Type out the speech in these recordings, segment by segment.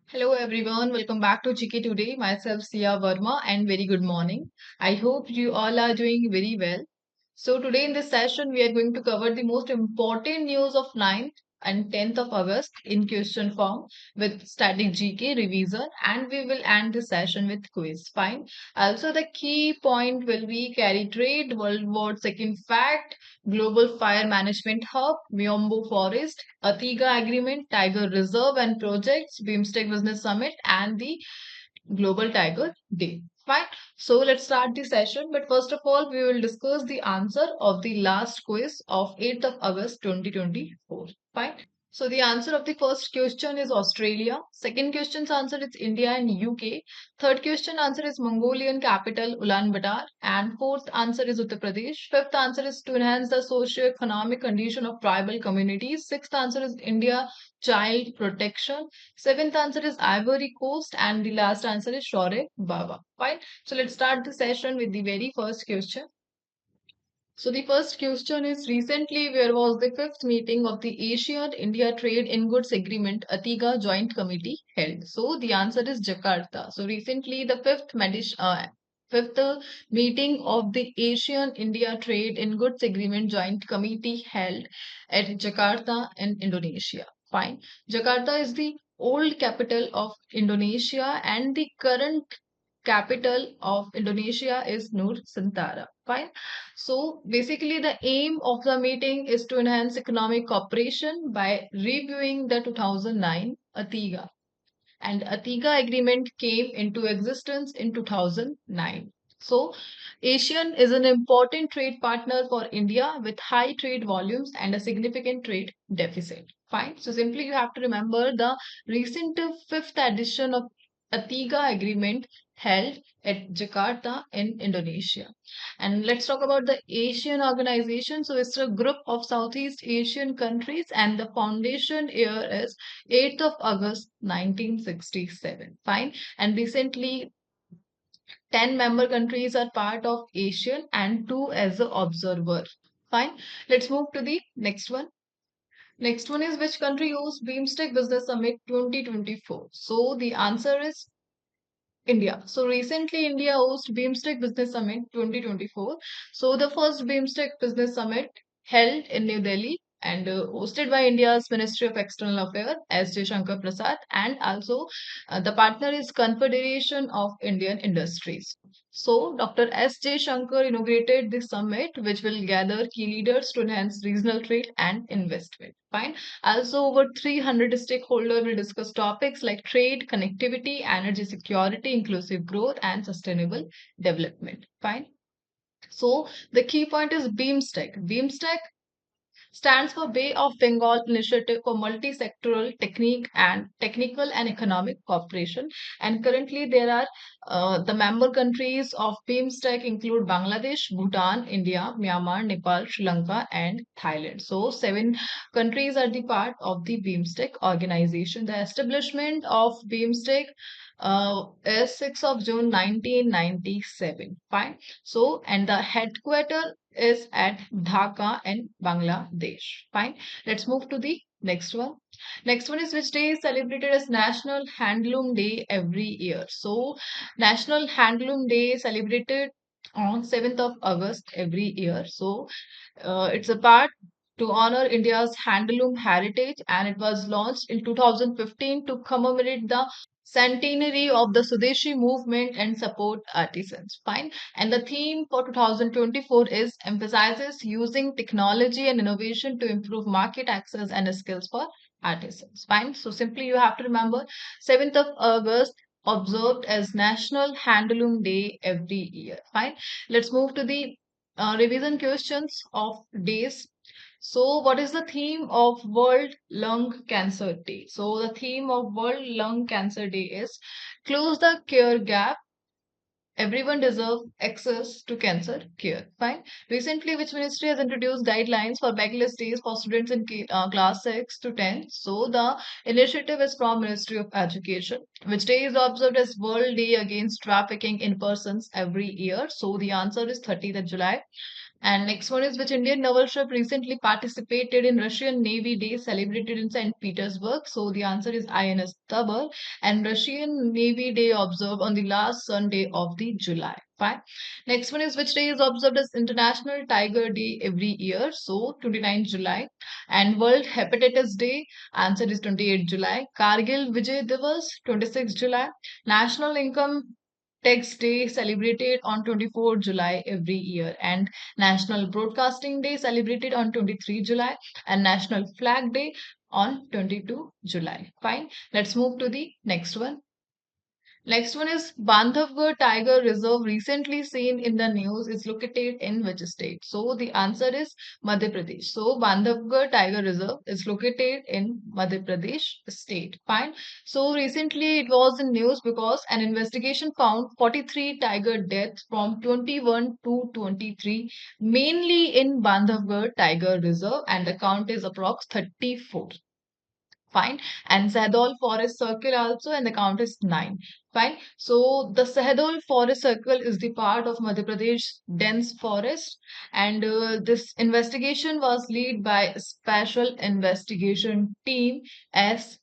Hello everyone, welcome back to GK Today. Myself Sia Verma and very good morning. I hope you all are doing very well. So today in this session we are going to cover the most important news of 9th and 10th of August in question form with static GK revision, and we will end the session with quiz. Fine. Also the key point will be carry trade, World War II fact, Global Fire Management Hub, Miombo Forest, Atiga Agreement, Tiger Reserve and Projects, BIMSTEC Business Summit, and the Global Tiger Day. Fine. So let's start the session. But first of all, we will discuss the answer of the last quiz of 8th of August 2024. Fine. So the answer of the first question is Australia. Second question's answer is India and UK. Third question answer is Mongolian capital Ulaanbaatar. And fourth answer is Uttar Pradesh. Fifth answer is to enhance the socio-economic condition of tribal communities. Sixth answer is India child protection. Seventh answer is Ivory Coast, and the last answer is Shore Baba. Fine. So let's start the session with the very first question. So the first question is recently where was the fifth meeting of the Asian India Trade in Goods Agreement ATIGA Joint Committee held? So the answer is Jakarta. So recently the fifth meeting of the Asian India Trade in Goods Agreement Joint Committee held at Jakarta in Indonesia. Fine. Jakarta is the old capital of Indonesia and the current capital of Indonesia is Nusantara. Fine. So basically, the aim of the meeting is to enhance economic cooperation by reviewing the 2009 ATIGA. And ATIGA agreement came into existence in 2009. So ASEAN is an important trade partner for India with high trade volumes and a significant trade deficit. Fine. So simply you have to remember the recent fifth edition of ATIGA agreement held at Jakarta in Indonesia. And let's talk about the Asian organization. So it's a group of Southeast Asian countries, and the foundation year is 8th of August 1967. Fine. And recently 10 member countries are part of ASEAN and 2 as an observer. Fine. Let's move to the next one. Next one is which country hosts BIMSTEC Business Summit 2024? So the answer is India. So recently India hosted BIMSTEC Business Summit 2024. So the first BIMSTEC Business Summit held in New Delhi and hosted by India's Ministry of External Affairs, S. Shankar Prasad, and also the partner is Confederation of Indian Industries. So Dr. S. J. Shankar inaugurated this summit, which will gather key leaders to enhance regional trade and investment. Fine. Also, over 300 stakeholders will discuss topics like trade, connectivity, energy security, inclusive growth, and sustainable development. Fine. So, the key point is BEAMSTEC. BEAMSTEC stands for Bay of Bengal Initiative for Multi-Sectoral Technique and Technical and Economic Cooperation. And currently, there are the member countries of BIMSTEC include Bangladesh, Bhutan, India, Myanmar, Nepal, Sri Lanka, and Thailand. So, 7 countries are the part of the BIMSTEC organization. The establishment of BIMSTEC is 6th of June 1997. Fine. So, and the headquarter is at Dhaka in Bangladesh. Fine. Let's move to the next one. Next one is which day is celebrated as National Handloom Day every year. So, National Handloom Day is celebrated on 7th of August every year. So, it's a part to honor India's handloom heritage, and it was launched in 2015 to commemorate the centenary of the Swadeshi movement and support artisans. Fine. And the theme for 2024 is emphasizes using technology and innovation to improve market access and skills for artisans. Fine. So simply you have to remember 7th of August observed as National Handloom Day every year. Fine. Let's move to the revision questions of days. So, what is the theme of World Lung Cancer Day? So, the theme of World Lung Cancer Day is close the care gap. Everyone deserves access to cancer care. Fine. Recently, which ministry has introduced guidelines for backless days for students in class 6 to 10? So, the initiative is from Ministry of Education. Which day is observed as World Day Against Trafficking in Persons every year? So, the answer is 30th of July. And next one is, which Indian naval ship recently participated in Russian Navy Day celebrated in St. Petersburg? So the answer is INS Tabar, and Russian Navy Day observed on the last Sunday of the July. Fine. Next one is, which day is observed as International Tiger Day every year? So 29th July. And World Hepatitis Day, answer is 28th July. Kargil Vijay Divas, 26th July. National Income Tax Day celebrated on 24th July every year, and National Broadcasting Day celebrated on 23 July, and National Flag Day on 22 July. Fine. Let's move to the next one. Next one is Bandhavgarh Tiger Reserve, recently seen in the news, is located in which state? So the answer is Madhya Pradesh. So Bandhavgarh Tiger Reserve is located in Madhya Pradesh state. Fine. So recently it was in news because an investigation found 43 tiger deaths from 21 to 23, mainly in Bandhavgarh Tiger Reserve, and the count is approx 34. Fine. And Sahdol Forest Circle also, and the count is 9. Fine. So the Sahdol Forest Circle is the part of Madhya Pradesh dense forest, and this investigation was led by Special Investigation Team SIT.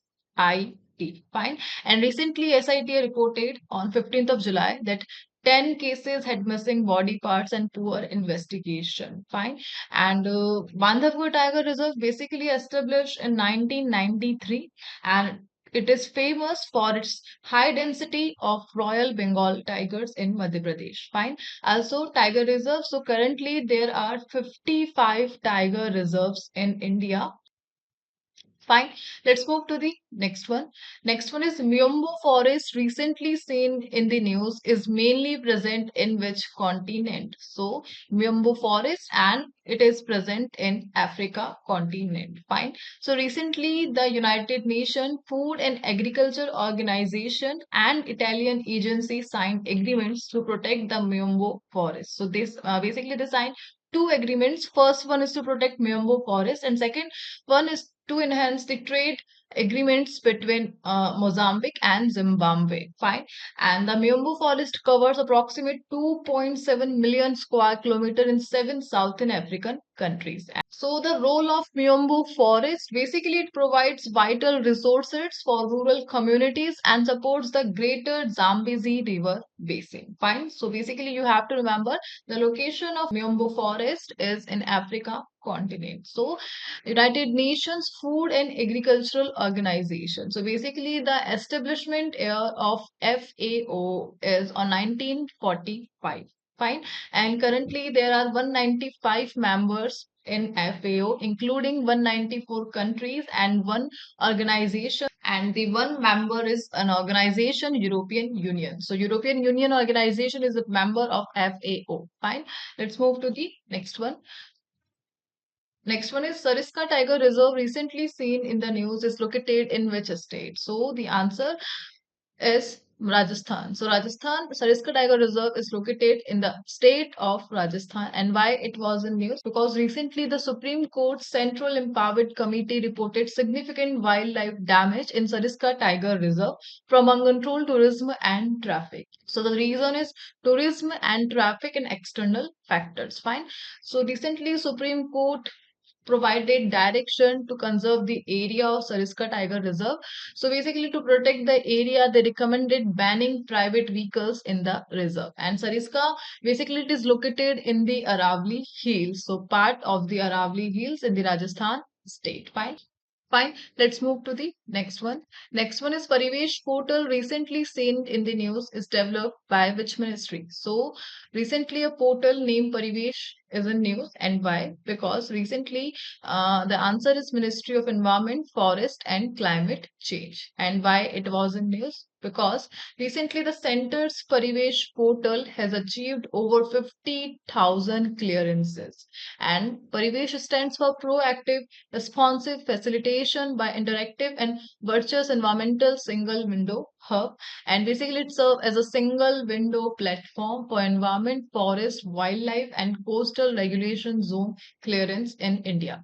Fine. And recently SIT reported on 15th of July that 10 cases had missing body parts and poor investigation. Fine. And Bandhavgarh Tiger Reserve basically established in 1993, and it is famous for its high density of Royal Bengal tigers in Madhya Pradesh. Fine. Also, tiger reserves. So currently there are 55 tiger reserves in India. Fine. Let's move to the next one. Next one is Myombo forest, recently seen in the news, is mainly present in which continent? So Myombo forest, and it is present in Africa continent. Fine. So recently the United Nations Food and Agriculture Organization and Italian agency signed agreements to protect the Myombo forest. So this basically they signed two agreements. First one is to protect Myombo forest, and second one is to enhance the trade agreements between Mozambique and Zimbabwe. Fine. And the Myombo forest covers approximate 2.7 million square kilometer in seven Southern African countries. So the role of Myombo forest, basically it provides vital resources for rural communities and supports the greater Zambezi River basin. Fine. So basically you have to remember the location of Myombo forest is in Africa continent. So United Nations Food and Agricultural Organization. So basically the establishment year of FAO is on 1945. Fine. And currently there are 195 members in FAO, including 194 countries and one organization. And the one member is an organization, European Union. So European Union organization is a member of FAO. Fine. Let's move to the next one. Next one is Sariska Tiger Reserve, recently seen in the news, is located in which state? So the answer is Rajasthan. So Rajasthan Sariska Tiger Reserve is located in the state of Rajasthan. And why it was in news? Because recently the Supreme Court Central Empowered Committee reported significant wildlife damage in Sariska Tiger Reserve from uncontrolled tourism and traffic. So the reason is tourism and traffic and external factors. Fine. So recently Supreme Court provided direction to conserve the area of Sariska Tiger Reserve. So basically to protect the area, they recommended banning private vehicles in the reserve. And Sariska, basically it is located in the Aravali Hills. So part of the Aravali Hills in the Rajasthan state. Fine. Fine, let's move to the next one. Next one is Parivesh portal, recently seen in the news, is developed by which ministry? So recently a portal named Parivesh is in news, and why? Because recently the answer is Ministry of Environment, Forest and Climate Change. And why it was in news? Because recently the center's Parivesh portal has achieved over 50,000 clearances. And Parivesh stands for proactive responsive facilitation by interactive and virtuous environmental single window hub, and basically it serves as a single window platform for environment, forest, wildlife and coastal regulation zone clearance in India.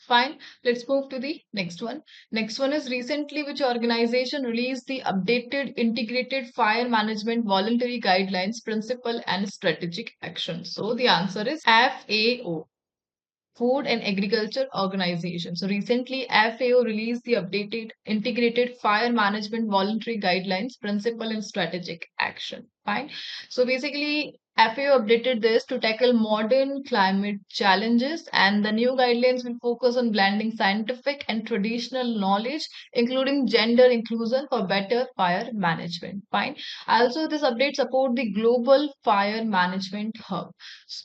Fine. Let's move to the next one. Next one is recently which organization released the updated integrated fire management voluntary guidelines, principle and strategic action. So the answer is FAO. Food and Agriculture Organization. So recently, FAO released the updated Integrated Fire Management Voluntary Guidelines, Principle and Strategic Action. Fine. So basically, FAO updated this to tackle modern climate challenges, and the new guidelines will focus on blending scientific and traditional knowledge, including gender inclusion for better fire management. Fine. Also, this update support the Global Fire Management Hub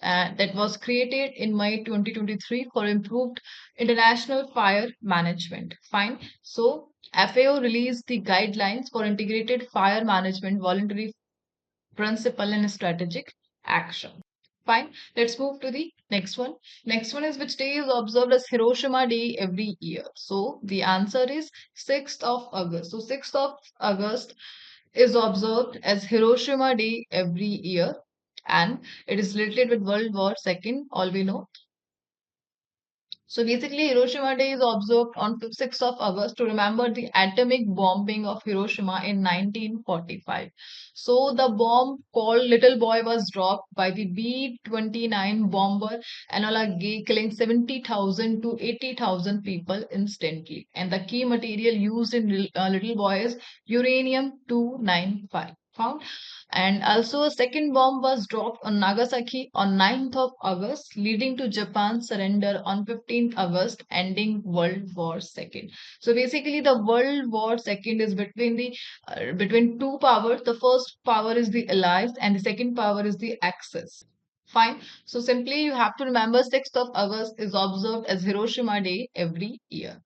that was created in May 2023 for improved international fire management. Fine. So, FAO released the guidelines for integrated fire management, voluntary principle, and strategic action. Fine. Let's move to the next one. Next one is which day is observed as Hiroshima Day every year. So, the answer is 6th of August. So, 6th of August is observed as Hiroshima Day every year, and it is related with World War II, all we know. So basically, Hiroshima Day is observed on 6th of August to remember the atomic bombing of Hiroshima in 1945. So the bomb called Little Boy was dropped by the B-29 bomber Enola Gay, killing 70,000 to 80,000 people instantly. And the key material used in Little Boy is uranium-295 found. And also, a second bomb was dropped on Nagasaki on 9th of August, leading to Japan's surrender on 15th August, ending World War II. So basically, the World War II is between two powers. The first power is the Allies, and the second power is the Axis. Fine. So simply, you have to remember 6th of August is observed as Hiroshima Day every year.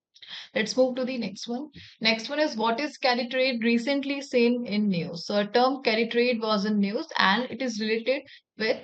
Let's move to the next one. Next one is what is carry trade recently seen in news? So a term carry trade was in news and it is related with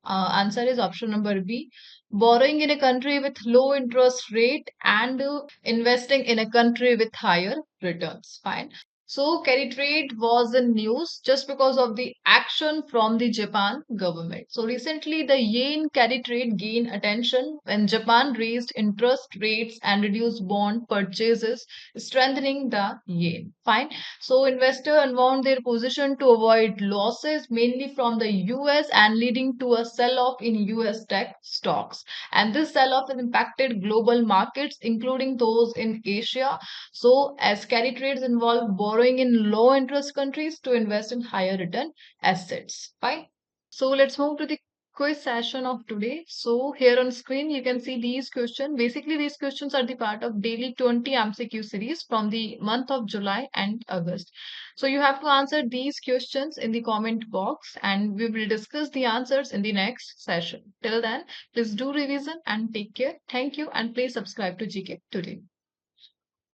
answer is option number B. Borrowing in a country with low interest rate and investing in a country with higher returns. Fine. So carry trade was in news just because of the action from the Japan government. So recently the yen carry trade gained attention when Japan raised interest rates and reduced bond purchases, strengthening the yen. Fine. So investors unwound their position to avoid losses mainly from the US and leading to a sell-off in US tech stocks. And this sell-off has impacted global markets, including those in Asia. So, as carry trades involve borrowing in low interest countries to invest in higher return assets. Fine. So, let's move to the quiz session of today. So, here on screen, you can see these questions. Basically, these questions are the part of daily 20 MCQ series from the month of July and August. So, you have to answer these questions in the comment box and we will discuss the answers in the next session. Till then, please do revision and take care. Thank you and please subscribe to GK Today.